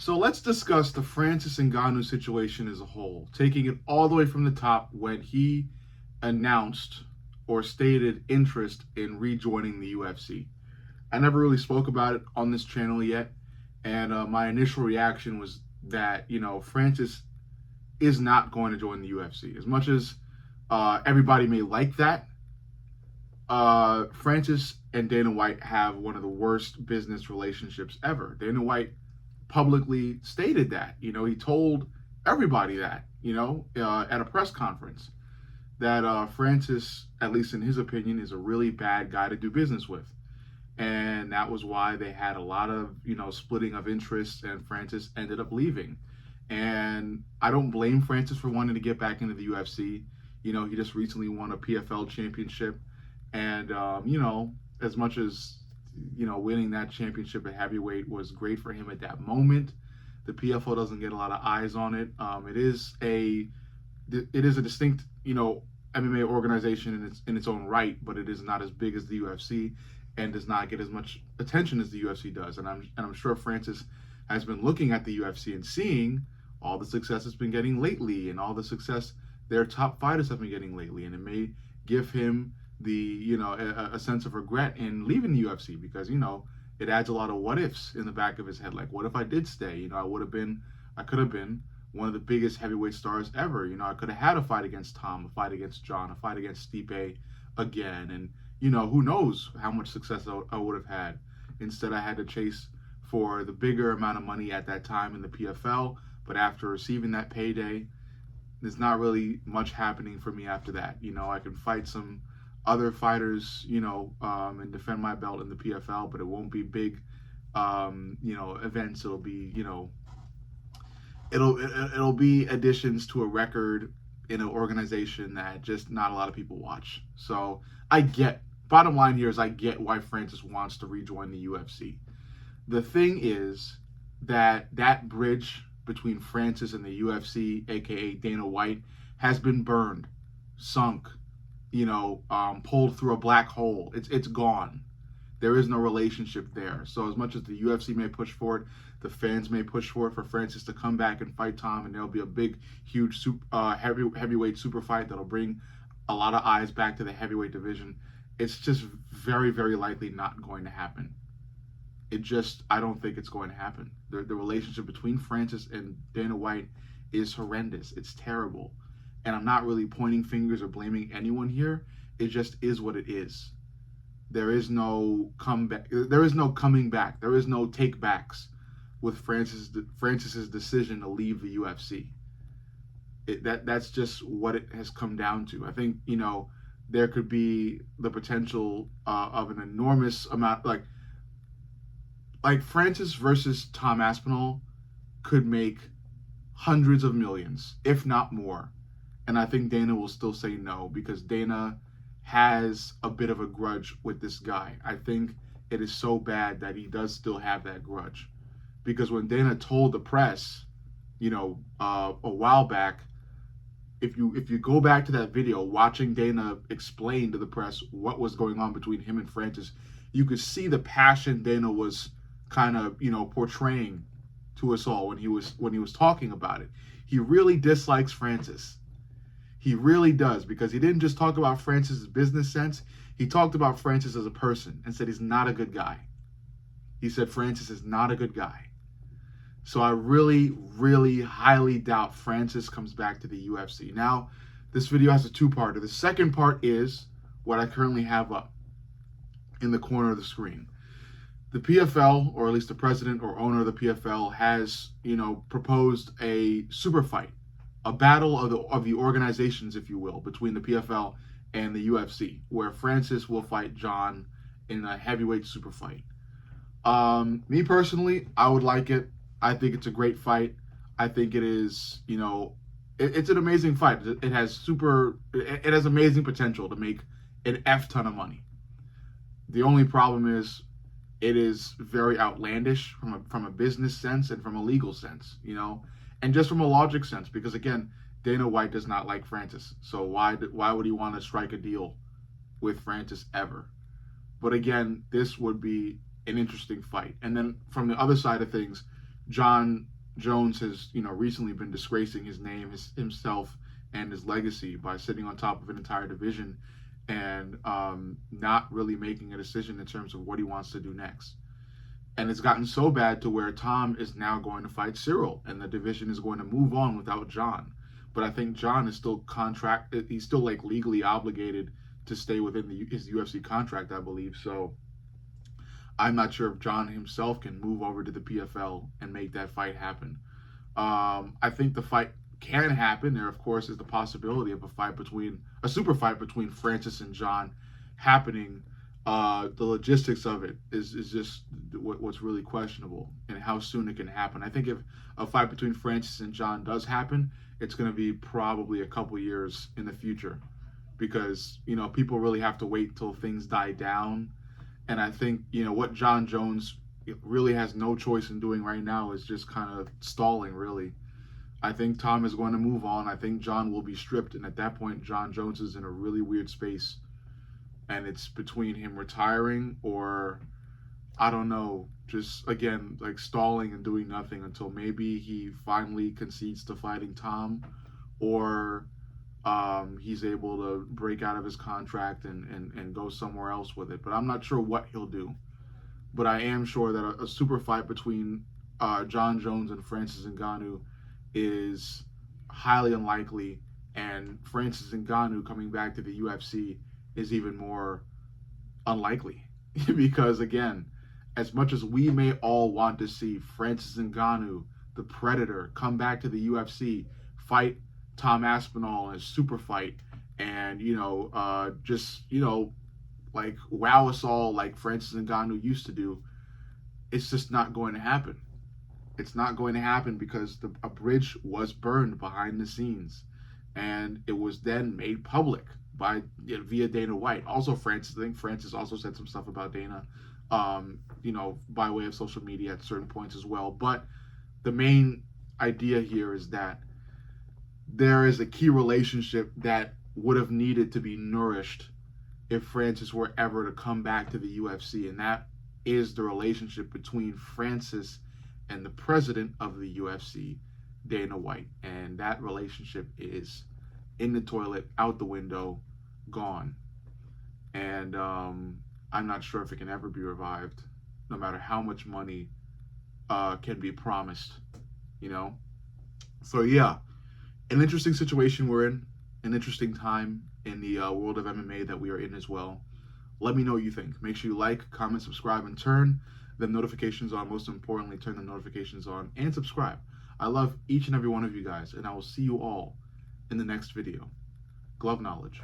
So let's discuss the Francis Ngannou situation as a whole, taking it all the way from the top when he announced or stated interest in rejoining the UFC. I never really spoke about it on this channel yet, and my initial reaction was that Francis is not going to join the UFC. As much as everybody may like that, Francis and Dana White have one of the worst business relationships ever. Dana White publicly stated that. He told everybody that, at a press conference, that Francis, at least in his opinion, is a really bad guy to do business with. And that was why they had a lot of, splitting of interests, and Francis ended up leaving. And I don't blame Francis for wanting to get back into the UFC. He just recently won a PFL championship. And, as much as, winning that championship at heavyweight was great for him at that moment, the PFL doesn't get a lot of eyes on it. It is a distinct, MMA organization in its own right, but it is not as big as the UFC and does not get as much attention as the UFC does. And I'm sure Francis has been looking at the UFC and seeing all the success it's been getting lately and all the success their top fighters have been getting lately, and it may give him a sense of regret in leaving the UFC because it adds a lot of what ifs in the back of his head. Like, what if I did stay? I could have been one of the biggest heavyweight stars ever. I could have had a fight against Tom, a fight against John, a fight against Stipe again, and who knows how much success I would have had. Instead, I had to chase for the bigger amount of money at that time in the PFL. But after receiving that payday, there's not really much happening for me after that. I can fight some other fighters, and defend my belt in the PFL, but it won't be big, events. It'll be, it'll be additions to a record in an organization that just not a lot of people watch. So bottom line here is I get why Francis wants to rejoin the UFC. The thing is that bridge between Francis and the UFC, aka Dana White, has been burned, sunk, pulled through a black hole. It's gone. There is no relationship there. So as much as the UFC may push for it, the fans may push for it for Francis to come back and fight Tom, and there'll be a big, huge heavyweight super fight that'll bring a lot of eyes back to the heavyweight division. It's just very, very likely not going to happen. I don't think it's going to happen. The relationship between Francis and Dana White is horrendous. It's terrible. And I'm not really pointing fingers or blaming anyone here. It just is what it is. There is no comeback. There is no coming back. There is no take backs with Francis's decision to leave the UFC. That's just what it has come down to. I think there could be the potential of an enormous amount, like Francis versus Tom Aspinall could make hundreds of millions, if not more. And I think Dana will still say no because Dana has a bit of a grudge with this guy. I think it is so bad that he does still have that grudge. Because when Dana told the press, a while back, if you go back to that video, watching Dana explain to the press what was going on between him and Francis, you could see the passion Dana was kind of portraying to us all when he was talking about it. He really dislikes Francis. He really does, because he didn't just talk about Francis's business sense. He talked about Francis as a person and said he's not a good guy. He said Francis is not a good guy. So I really, really highly doubt Francis comes back to the UFC. Now, this video has a two-parter. The second part is what I currently have up in the corner of the screen. The PFL, or at least the president or owner of the PFL, has, proposed a super fight, a battle of the organizations, if you will, between the PFL and the UFC, where Francis will fight John in a heavyweight super fight. Me personally, I would like it. I think it's a great fight. I think it is, it's an amazing fight. It has amazing potential to make an F ton of money. The only problem is it is very outlandish from a business sense and from a legal sense, and just from a logic sense, because again, Dana White does not like Francis. So why would he want to strike a deal with Francis ever? But again, this would be an interesting fight. And then from the other side of things, John Jones has, recently been disgracing his name, himself, and his legacy by sitting on top of an entire division and not really making a decision in terms of what he wants to do next. And it's gotten so bad to where Tom is now going to fight Cyril, and the division is going to move on without John. But I think John is still he's still like legally obligated to stay within his UFC contract, I believe. So I'm not sure if John himself can move over to the PFL and make that fight happen. I think the fight can happen. There, of course, is the possibility of a super fight between Francis and John happening. The logistics of it is just what's really questionable, and how soon it can happen. I think if a fight between Francis and John does happen, it's going to be probably a couple years in the future, because people really have to wait till things die down. And I think what John Jones really has no choice in doing right now is just kind of stalling, really. I think Tom is going to move on. I think John will be stripped, and at that point, John Jones is in a really weird space. And it's between him retiring or, I don't know, just, again, like stalling and doing nothing until maybe he finally concedes to fighting Tom, or he's able to break out of his contract and go somewhere else with it. But I'm not sure what he'll do. But I am sure that a super fight between John Jones and Francis Ngannou is highly unlikely, and Francis Ngannou coming back to the UFC is even more unlikely. Because again, as much as we may all want to see Francis Ngannou, the Predator, come back to the UFC, fight Tom Aspinall in a super fight, and just like wow us all like Francis Ngannou used to do, it's just not going to happen. It's not going to happen because a bridge was burned behind the scenes, and it was then made public via Dana White. Also, I think Francis also said some stuff about Dana, by way of social media at certain points as well. But the main idea here is that there is a key relationship that would have needed to be nourished if Francis were ever to come back to the UFC, and that is the relationship between Francis and the president of the UFC, Dana White. And that relationship is in the toilet, out the window, gone. And I'm not sure if it can ever be revived, no matter how much money can be promised, So yeah, an interesting situation we're in, an interesting time in the world of MMA that we are in as well. Let me know what you think. Make sure you like, comment, subscribe, and turn the notifications on. Most importantly, turn the notifications on and subscribe. I love each and every one of you guys, and I will see you all in the next video. Glove knowledge.